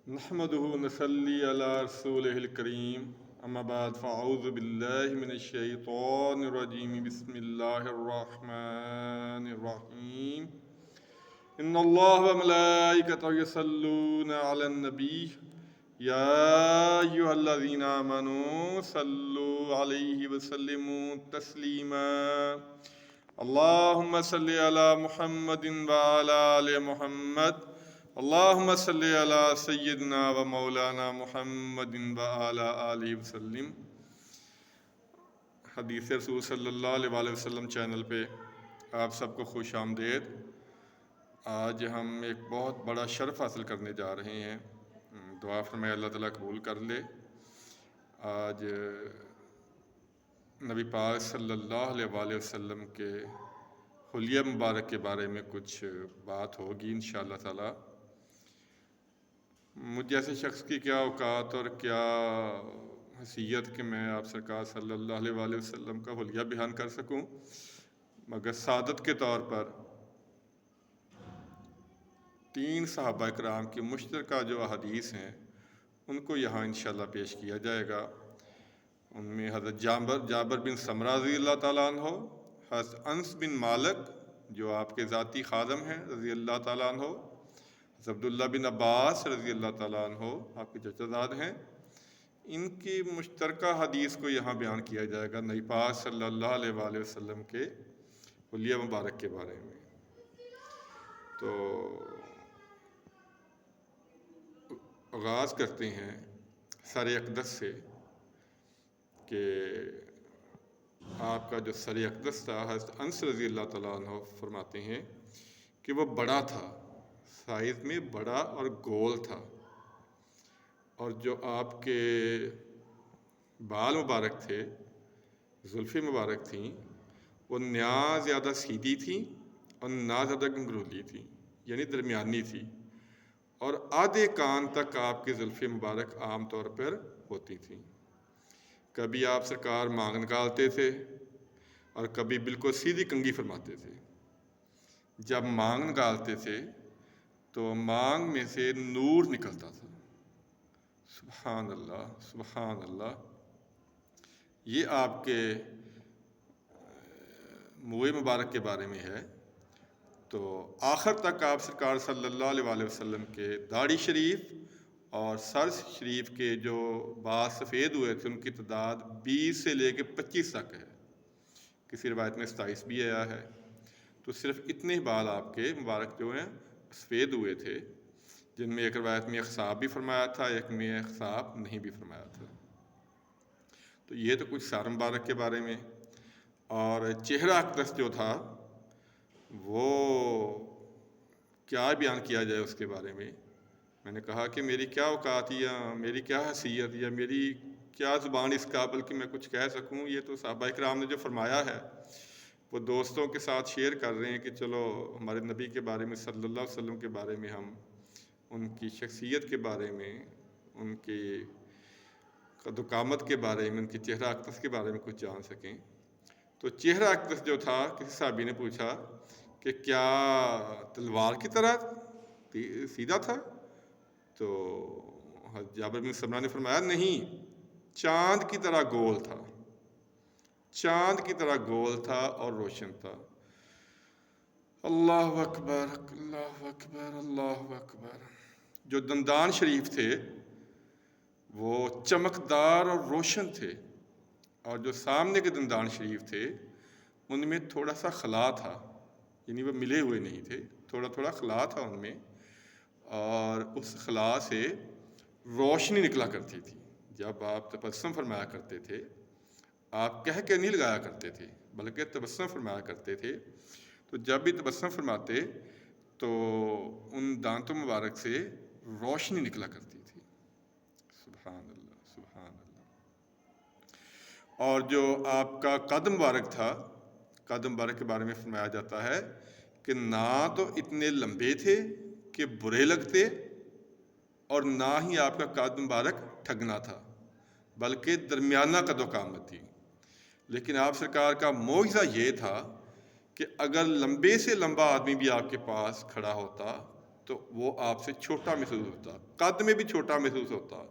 نحمده ونصلي على رسوله الكريم اما بعد فاعوذ بالله من الشيطان الرجيم بسم الله الرحمن الرحيم ان الله وملائكته يصلون على النبي يا ايها الذين امنوا صلوا عليه وسلموا تسليما اللهم صل على محمد وعلى ال محمد اللهم صل على سیدنا و مولانا محمد وعلى آلہ وسلم۔ حدیث رسول صلی اللہ علیہ وسلم چینل پہ آپ سب کو خوش آمدید۔ آج ہم ایک بہت بڑا شرف حاصل کرنے جا رہے ہیں، دعا فرمائے اللہ تعالیٰ قبول کر لے۔ آج نبی پاک صلی اللہ علیہ وسلم کے حلیہ مبارک کے بارے میں کچھ بات ہوگی انشاءاللہ تعالیٰ۔ مجھ جیسے شخص کی کیا اوقات اور کیا حیثیت کہ میں آپ سرکار صلی اللہ علیہ وسلم کا حلیہ بیان کر سکوں، مگر سعادت کے طور پر 3 صحابہ کرام کی مشترکہ جو احادیث ہیں ان کو یہاں انشاءاللہ پیش کیا جائے گا۔ ان میں حضرت جابر بن سمرہ رضی اللہ تعالیٰ عنہ، حضرت انس بن مالک جو آپ کے ذاتی خادم ہیں رضی اللہ تعالیٰ عنہ، عبداللہ بن عباس رضی اللہ تعالیٰ عنہ آپ کے چچا زاد ہیں، ان کی مشترکہ حدیث کو یہاں بیان کیا جائے گا نبی پاک صلی اللہ علیہ وسلم کے حلیہ مبارک کے بارے میں۔ تو آغاز کرتے ہیں سر اقدس سے کہ آپ کا جو سر اقدس تھا حضرت انس رضی اللہ تعالیٰ عنہ فرماتے ہیں کہ وہ بڑا تھا، سائز میں بڑا اور گول تھا، اور جو آپ کے بال مبارک تھے، زلفیں مبارک تھیں، وہ نہ زیادہ سیدھی تھیں اور نہ زیادہ گنگرولی تھیں، یعنی درمیانی تھی، اور آدھے کان تک آپ کے زلفیں مبارک عام طور پر ہوتی تھیں۔ کبھی آپ سرکار مانگ نکالتے تھے اور کبھی بالکل سیدھی کنگھی فرماتے تھے۔ جب مانگ نکالتے تھے تو مانگ میں سے نور نکلتا تھا۔ سبحان اللہ سبحان اللہ۔ یہ آپ کے منہ مبارک کے بارے میں ہے۔ تو آخر تک آپ سرکار صلی اللہ علیہ وسلم کے داڑھی شریف اور سر شریف کے جو بال سفید ہوئے تھے ان کی تعداد 20 سے لے کے 25 تک ہے، کسی روایت میں 27 بھی آیا ہے۔ تو صرف اتنے بال آپ کے مبارک جو ہیں سفید ہوئے تھے، جن میں ایک روایت میں اخصاب بھی فرمایا تھا، ایک میں اخصاب نہیں بھی فرمایا تھا۔ تو یہ تو کچھ سر مبارک کے بارے میں۔ اور چہرہ اقدس جو تھا وہ کیا بیان کیا جائے اس کے بارے میں نے کہا کہ میری کیا اوقات یا میری کیا حیثیت یا میری کیا زبان اس قابل کہ میں کچھ کہہ سکوں۔ یہ تو صحابہ کرام نے جو فرمایا ہے وہ دوستوں کے ساتھ شیئر کر رہے ہیں کہ چلو ہمارے نبی کے بارے میں صلی اللہ علیہ وسلم کے بارے میں ہم ان کی شخصیت کے بارے میں، ان کی قد و قامت کے بارے میں، ان کی چہرہ اقدس کے بارے میں کچھ جان سکیں۔ تو چہرہ اقدس جو تھا، کسی صحابی نے پوچھا کہ کیا تلوار کی طرح سیدھا تھا؟ تو حضرت جابر بن سمرہ نے فرمایا نہیں، چاند کی طرح گول تھا، چاند کی طرح گول تھا اور روشن تھا۔ اللہ اکبر اللہ اکبر اللہ اکبر۔ جو دندان شریف تھے وہ چمکدار اور روشن تھے، اور جو سامنے کے دندان شریف تھے ان میں تھوڑا سا خلا تھا، یعنی وہ ملے ہوئے نہیں تھے، تھوڑا تھوڑا خلا تھا ان میں، اور اس خلا سے روشنی نکلا کرتی تھی۔ جب آپ تبسم فرمایا کرتے تھے، آپ کہہ کے نہیں لگایا کرتے تھے بلکہ تبسم فرمایا کرتے تھے، تو جب بھی تبسم فرماتے تو ان دانتوں مبارک سے روشنی نکلا کرتی تھی۔ سبحان اللہ سبحان اللہ۔ اور جو آپ کا قد مبارک تھا، قد مبارک کے بارے میں فرمایا جاتا ہے کہ نہ تو اتنے لمبے تھے کہ برے لگتے، اور نہ ہی آپ کا قد مبارک ٹھگنا تھا، بلکہ درمیانہ قد و قامت تھی۔ لیکن آپ سرکار کا معجزہ یہ تھا کہ اگر لمبے سے لمبا آدمی بھی آپ کے پاس کھڑا ہوتا تو وہ آپ سے چھوٹا محسوس ہوتا، قد میں بھی چھوٹا محسوس ہوتا،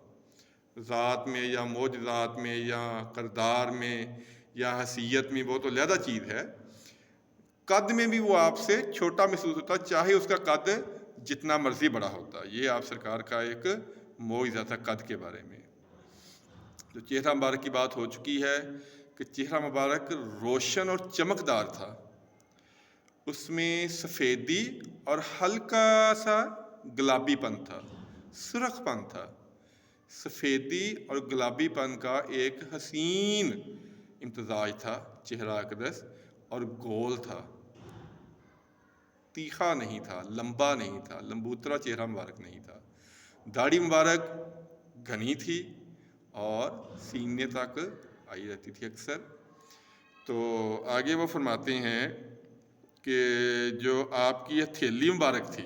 ذات میں یا معجزات میں یا کردار میں یا حیثیت میں، وہ تو علیحدہ چیز ہے، قد میں بھی وہ آپ سے چھوٹا محسوس ہوتا، چاہے اس کا قد جتنا مرضی بڑا ہوتا۔ یہ آپ سرکار کا ایک معجزہ تھا قد کے بارے میں۔ جو چہرہ مبارک کی بات ہو چکی ہے کہ چہرہ مبارک روشن اور چمکدار تھا، اس میں سفیدی اور ہلکا سا گلابی پن تھا، سرخ پن تھا۔ سفیدی اور گلابی پن کا ایک حسین امتزاج تھا چہرہ اقدس، اور گول تھا، تیکھا نہیں تھا، لمبا نہیں تھا، لمبوترا چہرہ مبارک نہیں تھا۔ داڑھی مبارک گھنی تھی اور سینے تک آئی رہتی تھی اکثر۔ تو آگے وہ فرماتے ہیں کہ جو آپ کی ہتھیلی مبارک تھی،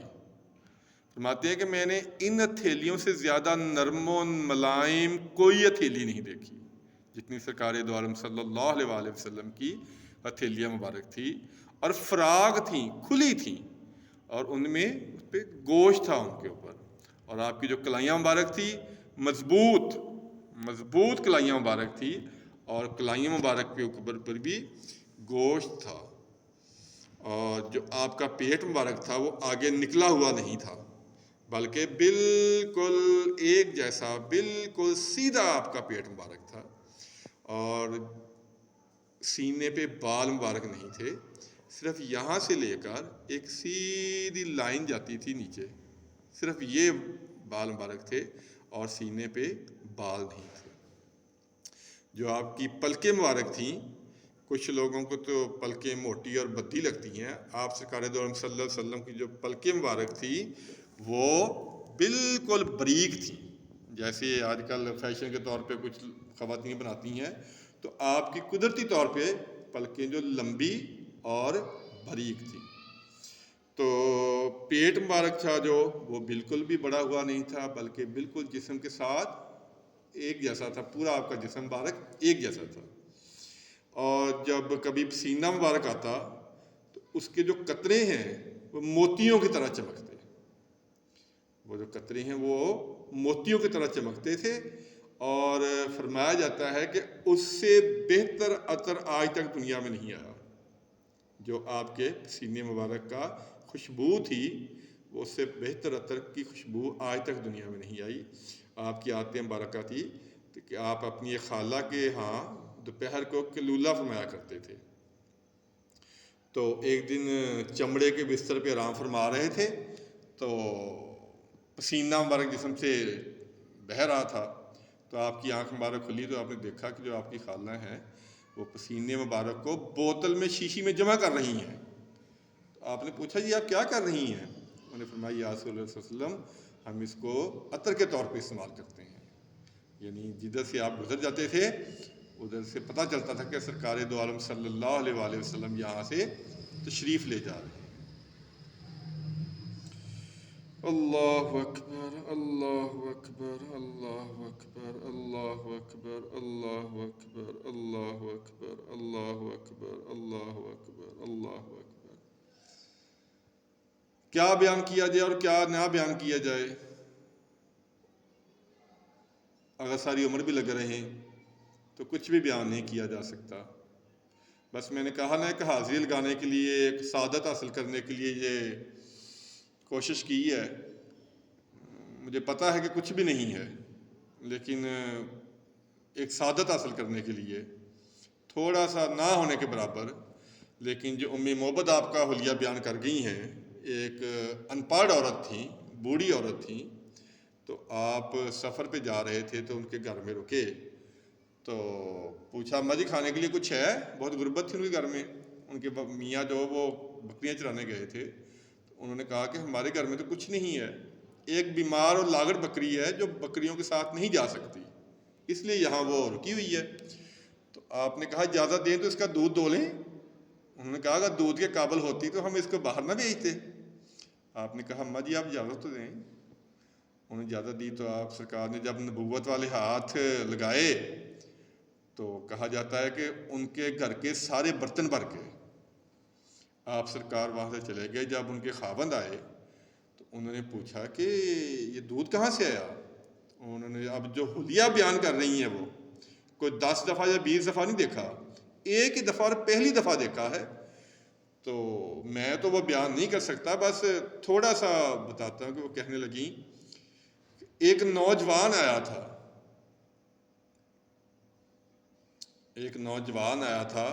فرماتے ہیں کہ میں نے ان ہتھیلیوں سے زیادہ نرم و ملائم کوئی ہتھیلی نہیں دیکھی جتنی سرکار دو عالم صلی اللہ علیہ وآلہ وسلم کی ہتھیلیاں مبارک تھی، اور فراغ تھیں، کھلی تھیں، اور ان میں اس پہ گوشت تھا ان کے اوپر۔ اور آپ کی جو کلائیاں مبارک تھی مضبوط کلائیاں مبارک تھی، اور کلائیاں مبارک کے اوپر پر بھی گوشت تھا۔ اور جو آپ کا پیٹ مبارک تھا وہ آگے نکلا ہوا نہیں تھا، بلکہ بالکل ایک جیسا، بالکل سیدھا آپ کا پیٹ مبارک تھا، اور سینے پہ بال مبارک نہیں تھے، صرف یہاں سے لے کر ایک سیدھی لائن جاتی تھی نیچے، صرف یہ بال مبارک تھے، اور سینے پہ بال نہیں تھے۔ جو آپ کی پلکیں مبارک تھیں، کچھ لوگوں کو تو پلکیں موٹی اور بدی لگتی ہیں، آپ سرکار دو عالم صلی اللہ علیہ وسلم کی جو پلکیں مبارک تھی وہ بالکل باریک تھیں، جیسے آج کل فیشن کے طور پہ کچھ خواتین بناتی ہیں، تو آپ کی قدرتی طور پہ پلکیں جو لمبی اور باریک تھیں۔ تو پیٹ مبارک تھا جو، وہ بالکل بھی بڑا ہوا نہیں تھا، بلکہ بالکل جسم کے ساتھ ایک جیسا تھا، پورا آپ کا جسم مبارک ایک جیسا تھا۔ اور جب کبھی سینہ مبارک آتا تو اس کے جو قطرے ہیں وہ موتیوں کی طرح چمکتے، وہ جو قطرے ہیں وہ موتیوں کی طرح چمکتے تھے، اور فرمایا جاتا ہے کہ اس سے بہتر عطر آج تک دنیا میں نہیں آیا۔ جو آپ کے سینے مبارک کا خوشبو تھی، وہ اس سے بہتر عطر کی خوشبو آج تک دنیا میں نہیں آئی۔ آپ کی عادت مبارکہ تھی کہ آپ اپنی خالہ کے ہاں دوپہر کو قیلولہ فرمایا کرتے تھے۔ تو ایک دن چمڑے کے بستر پہ آرام فرما رہے تھے، تو پسینہ مبارک جسم سے بہہ رہا تھا، تو آپ کی آنکھ مبارک کھلی تو آپ نے دیکھا کہ جو آپ کی خالہ ہیں وہ پسینے مبارک کو بوتل میں، شیشی میں جمع کر رہی ہیں۔ تو آپ نے پوچھا جی آپ کیا کر رہی ہیں؟ انہوں نے فرمایا یا رسول اللہ صلی اللہ علیہ وسلم، ہم اس کو عطر کے طور پہ استعمال کرتے ہیں۔ یعنی جدھر سے آپ گزر جاتے تھے ادھر سے پتہ چلتا تھا کہ سرکار دو عالم صلی اللہ علیہ وآلہ وسلم یہاں سے تشریف لے جا رہے ہیں۔ اللہ اکبر، اللہ اکبر، اللہ اکبر، اللہ اکبر، اللہ اکبر، اللہ اکبر، اللہ اکبر، اللہ اکبر، اللہ اکبر۔ کیا بیان کیا جائے اور کیا نہ بیان کیا جائے، اگر ساری عمر بھی لگ رہے تو کچھ بھی بیان نہیں کیا جا سکتا۔ بس میں نے کہا نا، ایک حاضری لگانے کے لیے، ایک سعادت حاصل کرنے کے لیے یہ کوشش کی ہے۔ مجھے پتہ ہے کہ کچھ بھی نہیں ہے، لیکن ایک سعادت حاصل کرنے کے لیے تھوڑا سا نہ ہونے کے برابر، لیکن جو امی محبت آپ کا حلیہ بیان کر گئی ہیں، ایک ان پڑھ عورت تھیں، بوڑھی عورت تھیں، تو آپ سفر پہ جا رہے تھے تو ان کے گھر میں رکے، تو پوچھا اماں جی کھانے کے لیے کچھ ہے؟ بہت غربت تھی ان کے گھر میں، ان کے میاں جو وہ بکریاں چرانے گئے تھے، تو انہوں نے کہا کہ ہمارے گھر میں تو کچھ نہیں ہے، ایک بیمار اور لاغر بکری ہے جو بکریوں کے ساتھ نہیں جا سکتی، اس لیے یہاں وہ رکی ہوئی ہے۔ تو آپ نے کہا اجازت دیں تو اس کا دودھ دو لیں؟ انہوں نے کہا اگر دودھ کے قابل ہوتی تو ہم اس کو باہر نہ بھیجتے۔ آپ نے کہا اماں جی آپ اجازت تو دیں۔ انہوں نے اجازت دی، تو آپ سرکار نے جب نبوت والے ہاتھ لگائے تو کہا جاتا ہے کہ ان کے گھر کے سارے برتن بھر گئے۔ آپ سرکار وہاں سے چلے گئے، جب ان کے خاوند آئے تو انہوں نے پوچھا کہ یہ دودھ کہاں سے آیا؟ انہوں نے اب جو حلیہ بیان کر رہی ہیں وہ کوئی 10 دفعہ یا 20 دفعہ نہیں دیکھا، ایک ہی دفعہ اور پہلی دفعہ دیکھا ہے، تو میں تو وہ بیان نہیں کر سکتا، بس تھوڑا سا بتاتا ہوں کہ وہ کہنے لگیں ایک نوجوان آیا تھا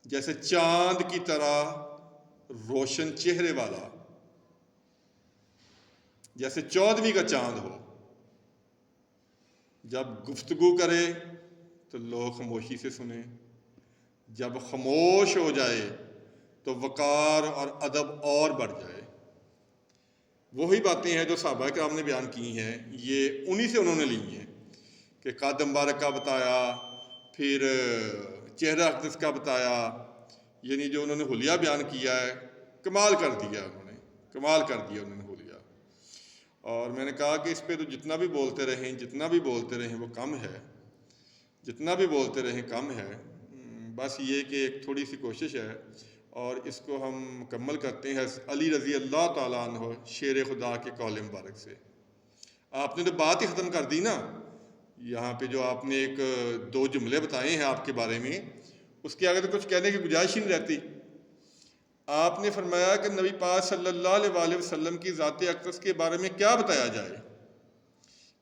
جیسے چاند کی طرح روشن چہرے والا، جیسے 14ویں کا چاند ہو، جب گفتگو کرے تو لوگ خاموشی سے سنیں، جب خاموش ہو جائے تو وقار اور ادب اور بڑھ جائے۔ وہی باتیں ہیں جو صحابہ کرام نے بیان کی ہیں، یہ انہی سے انہوں نے لی ہیں کہ قد مبارک کا بتایا، پھر چہرہ اقدس کا بتایا، یعنی جو انہوں نے حلیہ بیان کیا ہے کمال کر دیا انہوں نے حلیہ۔ اور میں نے کہا کہ اس پہ تو جتنا بھی بولتے رہیں وہ کم ہے، بس یہ کہ ایک تھوڑی سی کوشش ہے اور اس کو ہم مکمل کرتے ہیں علی رضی اللہ تعالیٰ عنہ شیر خدا کے قول مبارک سے۔ آپ نے تو بات ہی ختم کر دی نا، یہاں پہ جو آپ نے ایک 2 جملے بتائے ہیں آپ کے بارے میں، اس کے آگے تو کچھ کہنے کی گنجائش ہی نہیں رہتی۔ آپ نے فرمایا کہ نبی پاک صلی اللہ علیہ وسلم کی ذات اقدس کے بارے میں کیا بتایا جائے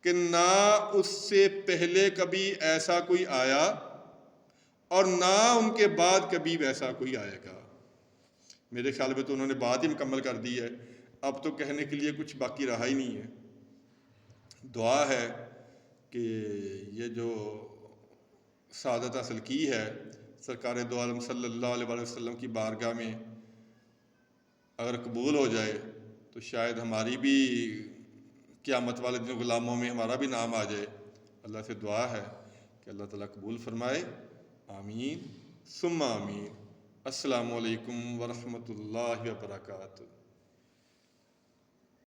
کہ نہ اس سے پہلے کبھی ایسا کوئی آیا اور نہ ان کے بعد کبھی ویسا کوئی آئے گا۔ میرے خیال میں تو انہوں نے بات ہی مکمل کر دی ہے، اب تو کہنے کے لیے کچھ باقی رہا ہی نہیں ہے۔ دعا ہے کہ یہ جو سعادت حاصل کی ہے سرکار دو عالم صلی اللہ علیہ وسلم کی بارگاہ میں اگر قبول ہو جائے تو شاید ہماری بھی قیامت والے دن غلاموں میں ہمارا بھی نام آ جائے۔ اللہ سے دعا ہے کہ اللہ تعالیٰ قبول فرمائے، آمین ثم آمین۔ السلام علیکم ورحمۃ اللہ وبرکاتہ۔